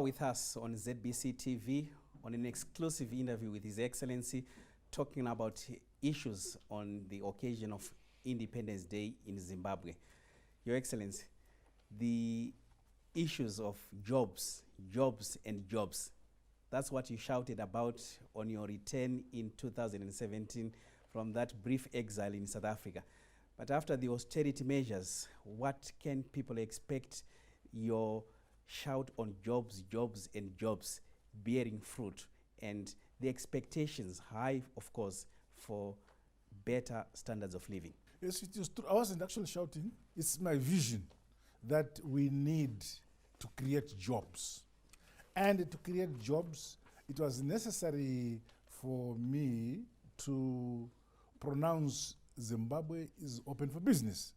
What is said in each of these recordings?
With us on ZBC TV on an exclusive interview with His Excellency, talking about issues on the occasion of Independence Day in Zimbabwe. Your Excellency, the issues of jobs, and jobs. That's what you shouted about on your return in 2017 from that brief exile in South Africa. But after the austerity measures, what can people expect your shout on jobs, and jobs bearing fruit, and the expectations high, of course, for better standards of living? Yes, it is true. I wasn't actually shouting. It's my vision that we need to create jobs. And to create jobs, it was necessary for me to pronounce Zimbabwe is open for business.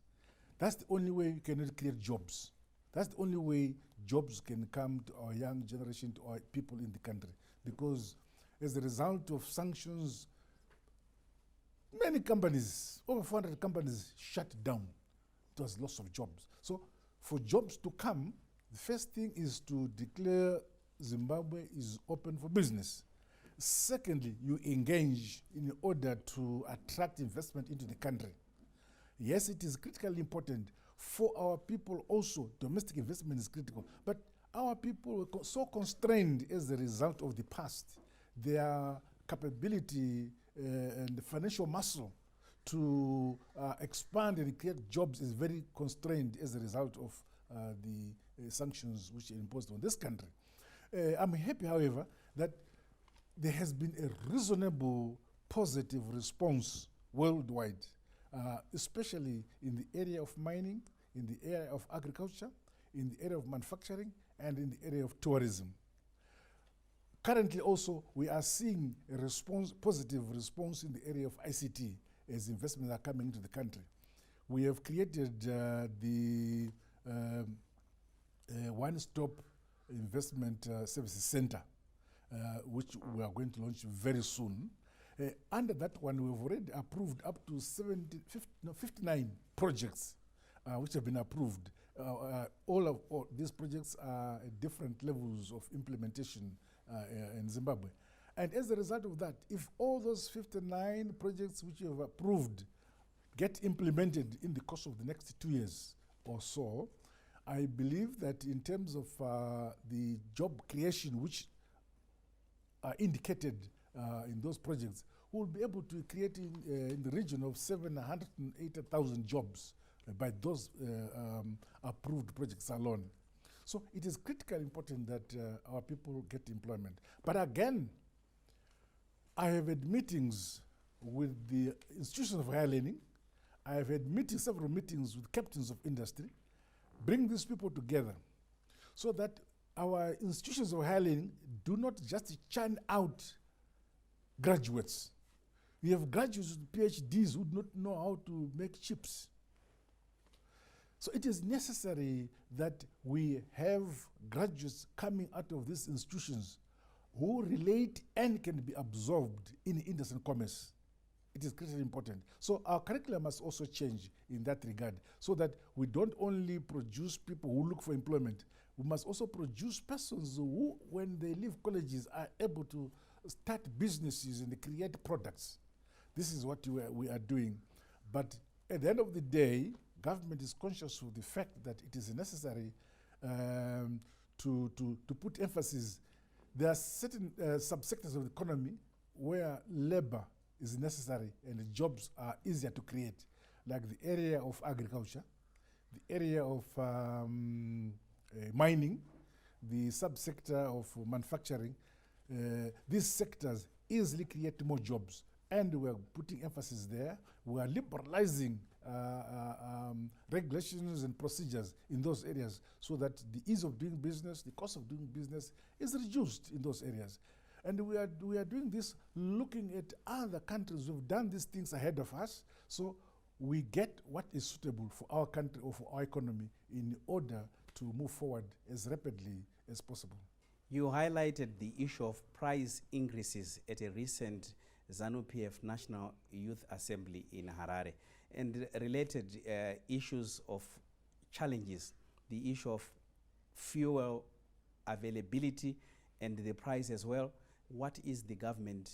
That's the only way we can create jobs. That's the only way jobs can come to our young generation, to our people in the country. Because as a result of sanctions, many companies, over 400 companies, shut down. It was loss of jobs. So for jobs to come, the first thing is to declare Zimbabwe is open for business. Secondly, you engage in order to attract investment into the country. Yes, it is critically important for our people also. Domestic investment is critical. But our people were so constrained as a result of the past. Their capability and the financial muscle to expand and create jobs is very constrained as a result of the sanctions which are imposed on this country. I'm happy, however, that there has been a reasonable positive response worldwide, especially in the area of mining, in the area of agriculture, in the area of manufacturing, and in the area of tourism. Currently also, we are seeing a positive response in the area of ICT as investments are coming into the country. We have created the one-stop investment services center, which we are going to launch very soon. Under that one, we've already approved up to 59 projects which have been approved. All these projects are at different levels of implementation in Zimbabwe. And as a result of that, if all those 59 projects which you have approved get implemented in the course of the next 2 years or so, I believe that in terms of the job creation which are indicated in those projects, we'll be able to create in the region of 780,000 jobs by those approved projects alone. So it is critically important that our people get employment. But again, I have had meetings with the institutions of higher learning. I have had several meetings with captains of industry. Bring these people together so that our institutions of higher learning do not just churn out graduates. We have graduates with PhDs who do not know how to make chips. So it is necessary that we have graduates coming out of these institutions who relate and can be absorbed in industry and commerce. It is critically important. So our curriculum must also change in that regard, so that we don't only produce people who look for employment, we must also produce persons who, when they leave colleges, are able to start businesses and create products. This is what we are doing. But at the end of the day, government is conscious of the fact that it is necessary to put emphasis. There are certain subsectors of the economy where labor is necessary and the jobs are easier to create, like the area of agriculture, the area of mining, the subsector of manufacturing. These sectors easily create more jobs, and we are putting emphasis there. We are liberalizing regulations and procedures in those areas so that the ease of doing business, the cost of doing business is reduced in those areas. And we are doing this looking at other countries who have done these things ahead of us, so we get what is suitable for our country or for our economy in order to move forward as rapidly as possible. You highlighted the issue of price increases at a recent ZANU-PF National Youth Assembly in Harare, and related issues of challenges, the issue of fuel availability and the price as well. What is the government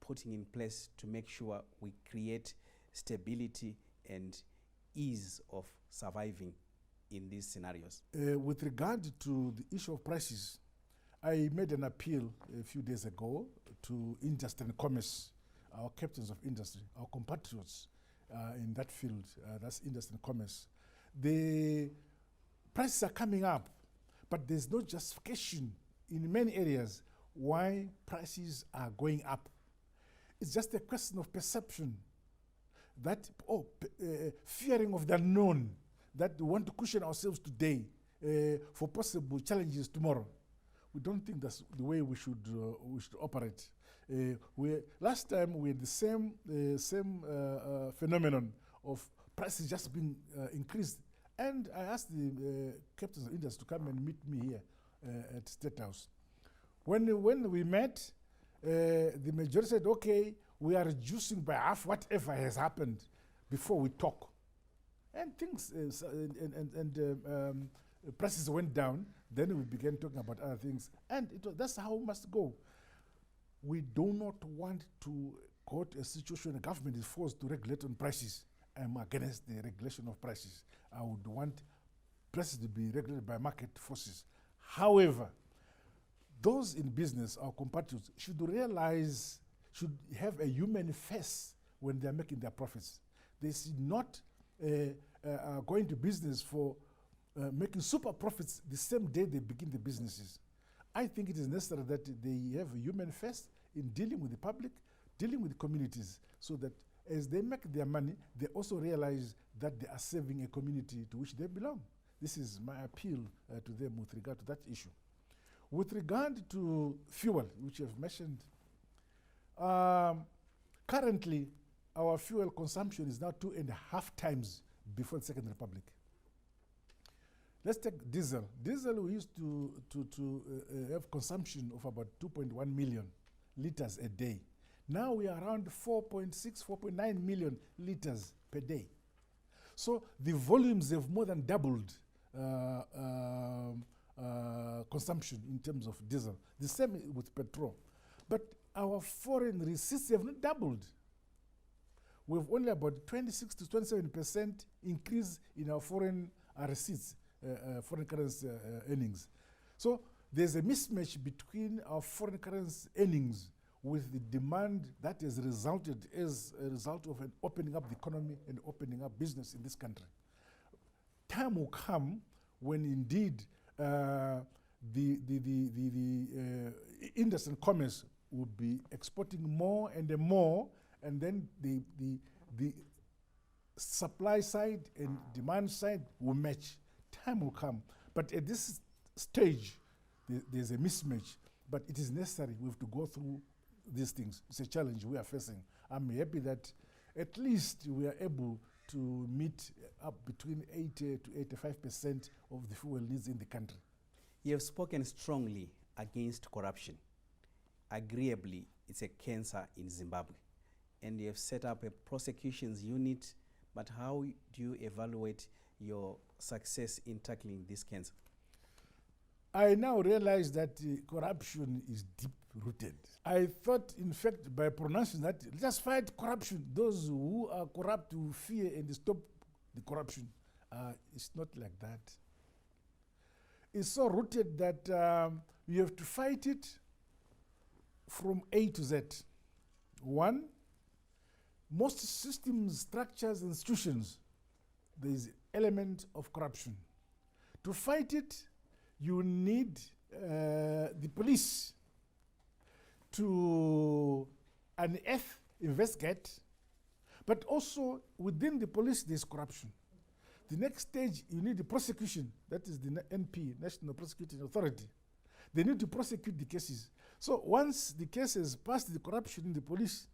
putting in place to make sure we create stability and ease of surviving in these scenarios? With regard to the issue of prices, I made an appeal a few days ago to industry and commerce, our captains of industry, our compatriots in that field, that's industry and commerce. The prices are coming up, but there's no justification in many areas why prices are going up. It's just a question of perception, that fearing of the unknown, that we want to cushion ourselves today for possible challenges tomorrow. We don't think that's the way we should operate. Last time we had the same phenomenon of prices just being increased, and I asked the captains of industry to come and meet me here at State House. When we met, the majority said, okay, we are reducing by half whatever has happened before we talk. And things, prices went down, then we began talking about other things. And that's how it must go. We do not want to go to a situation the government is forced to regulate on prices. I'm against the regulation of prices. I would want prices to be regulated by market forces. However, those in business, our compatriots, should realize, should have a human face when they're making their profits. They should not go into business for making super profits the same day they begin the businesses. I think it is necessary that they have a human face in dealing with the public, dealing with the communities, so that as they make their money, they also realize that they are serving a community to which they belong. This is my appeal to them with regard to that issue. With regard to fuel, which you've mentioned, currently our fuel consumption is now 2.5 times before the Second Republic. Let's take diesel. Diesel, we used to have consumption of about 2.1 million liters a day. Now we are around 4.6, 4.9 million liters per day. So the volumes have more than doubled consumption in terms of diesel. The same with petrol. But our foreign receipts have not doubled. We have only about 26 to 27% increase in our foreign receipts, foreign currency earnings. So there's a mismatch between our foreign currency earnings with the demand that has resulted as a result of an opening up the economy and opening up business in this country. Time will come when indeed the industry and commerce will be exporting more and more, and then the supply side and demand side will match. Time will come. But at this stage, there's a mismatch. But it is necessary. We have to go through these things. It's a challenge we are facing. I'm happy that at least we are able to meet up between 80 to 85% of the fuel needs in the country. You have spoken strongly against corruption. Agreeably, it's a cancer in Zimbabwe. And you have set up a prosecutions unit, but how do you evaluate your success in tackling this cancer? I now realize that corruption is deep-rooted. I thought, in fact, by pronouncing that, let's fight corruption. Those who are corrupt will fear and stop the corruption. It's not like that. It's so rooted that you have to fight it from A to Z. One, most systems, structures, institutions, there is element of corruption. To fight it, you need the police to unearth, investigate, but also within the police there's corruption. The next stage, you need the prosecution, that is the NP, National Prosecuting Authority. They need to prosecute the cases. So once the case has passed the corruption in the police,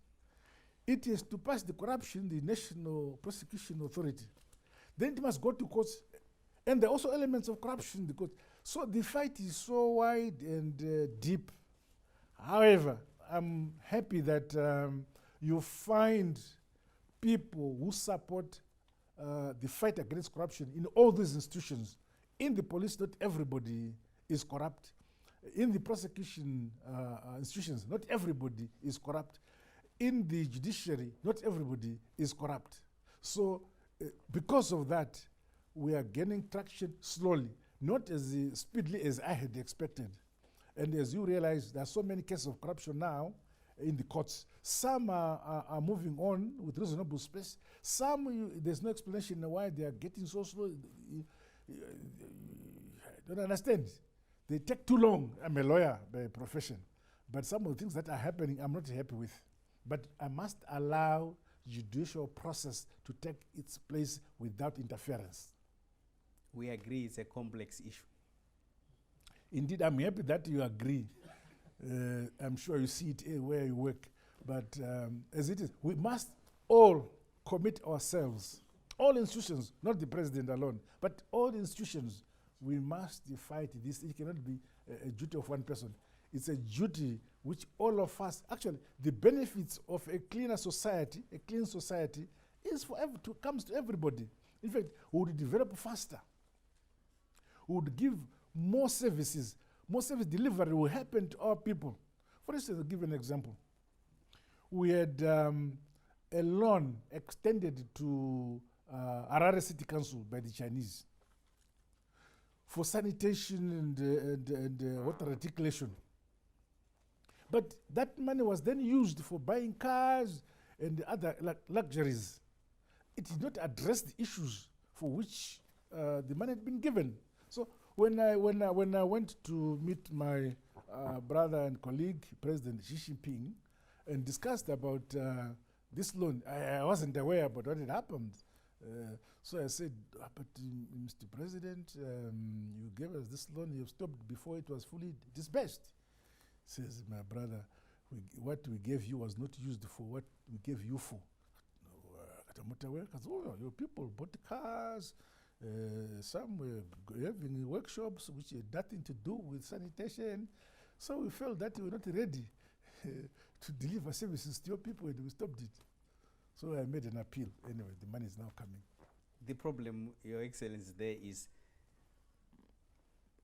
it is to pass the corruption in the National Prosecution Authority. Then it must go to courts. And there are also elements of corruption in the court. So the fight is so wide and deep. However, I'm happy that you find people who support the fight against corruption in all these institutions. In the police, not everybody is corrupt. In the prosecution institutions, not everybody is corrupt. In the judiciary, not everybody is corrupt. So because of that, we are gaining traction slowly, not as speedily as I had expected. And as you realize, there are so many cases of corruption now in the courts. Some are moving on with reasonable space. Some, there's no explanation why they are getting so slow. I don't understand. They take too long. I'm a lawyer by profession. But some of the things that are happening, I'm not happy with. But I must allow judicial process to take its place without interference. We agree it's a complex issue. Indeed, I'm happy that you agree. I'm sure you see it where you work. But as it is, we must all commit ourselves, all institutions, not the president alone, but all institutions, we must fight this. It cannot be a duty of one person. It's a duty which all of us, actually, the benefits of a cleaner society, a clean society, is comes to everybody. In fact, we would develop faster. We would give more services. More service delivery will happen to our people. For instance, I'll give an example. We had a loan extended to Harare City Council by the Chinese for sanitation and water reticulation. But that money was then used for buying cars and other luxuries. It did not address the issues for which the money had been given. So when I went to meet my brother and colleague, President Xi Jinping, and discussed about this loan, I wasn't aware about what had happened. So I said, but Mr. President, you gave us this loan, you stopped before it was fully disbursed. Says, my brother, what we gave you was not used for what we gave you for. Your people bought cars, some were having workshops which had nothing to do with sanitation. So we felt that we were not ready to deliver services to your people, and we stopped it. So I made an appeal. Anyway, the money is now coming. The problem, Your Excellency, there is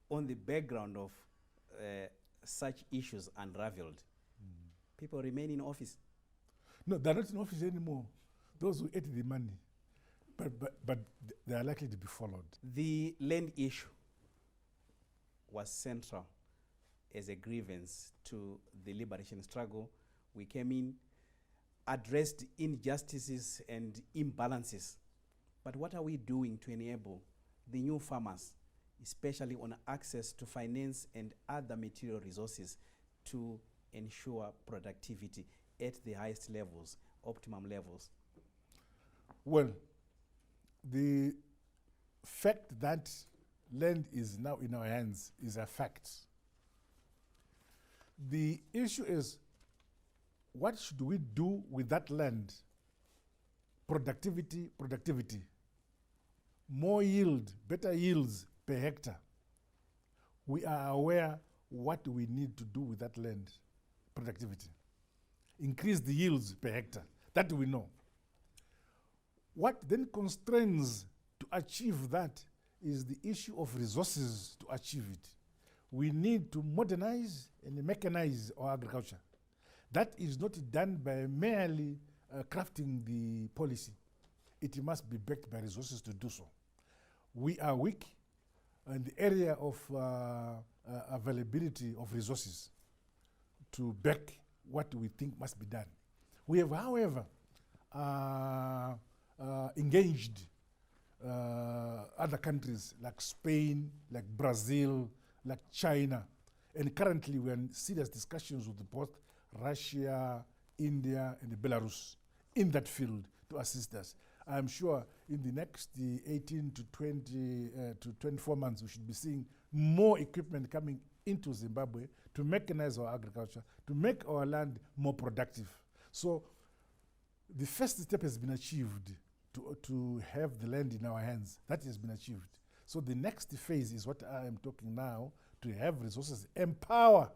on the background of such issues unraveled, people remain in office. No, they're not in office anymore. Those who ate the money. But they are likely to be followed. The land issue was central as a grievance to the liberation struggle. We came in, addressed injustices and imbalances. But what are we doing to enable the new farmers, especially on access to finance and other material resources, to ensure productivity at the highest levels, optimum levels? Well, the fact that land is now in our hands is a fact. The issue is, what should we do with that land? Productivity. More yield, better yields per hectare. We are aware what we need to do with that land. Productivity. Increase the yields per hectare. That we know. What then constrains to achieve that is the issue of resources to achieve it. We need to modernize and mechanize our agriculture. That is not done by merely crafting the policy. It must be backed by resources to do so. We are weak in the area of availability of resources to back what we think must be done. We have, however, engaged other countries like Spain, like Brazil, like China, and currently we're in serious discussions with both Russia, India, and Belarus in that field to assist us. I'm sure in the next 18 to 20 to 24 months, we should be seeing more equipment coming into Zimbabwe to mechanize our agriculture, to make our land more productive. So the first step has been achieved to have the land in our hands. That has been achieved. So the next phase is what I am talking now, to have resources, empower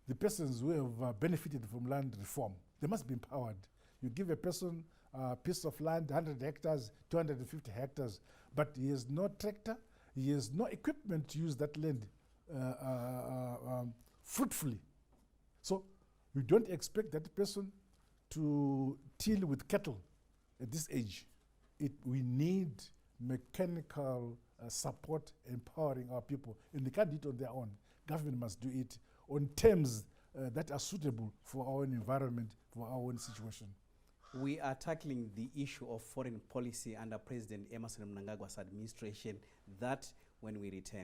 the persons who have benefited from land reform. They must be empowered. You give a person a piece of land, 100 hectares, 250 hectares, but he has no tractor, he has no equipment to use that land fruitfully. So we don't expect that person to till with cattle at this age. We need mechanical support empowering our people, and they can't do it on their own. Government must do it on terms that are suitable for our own environment, for our own situation. We are tackling the issue of foreign policy under President Emmerson Mnangagwa's administration. That when we return.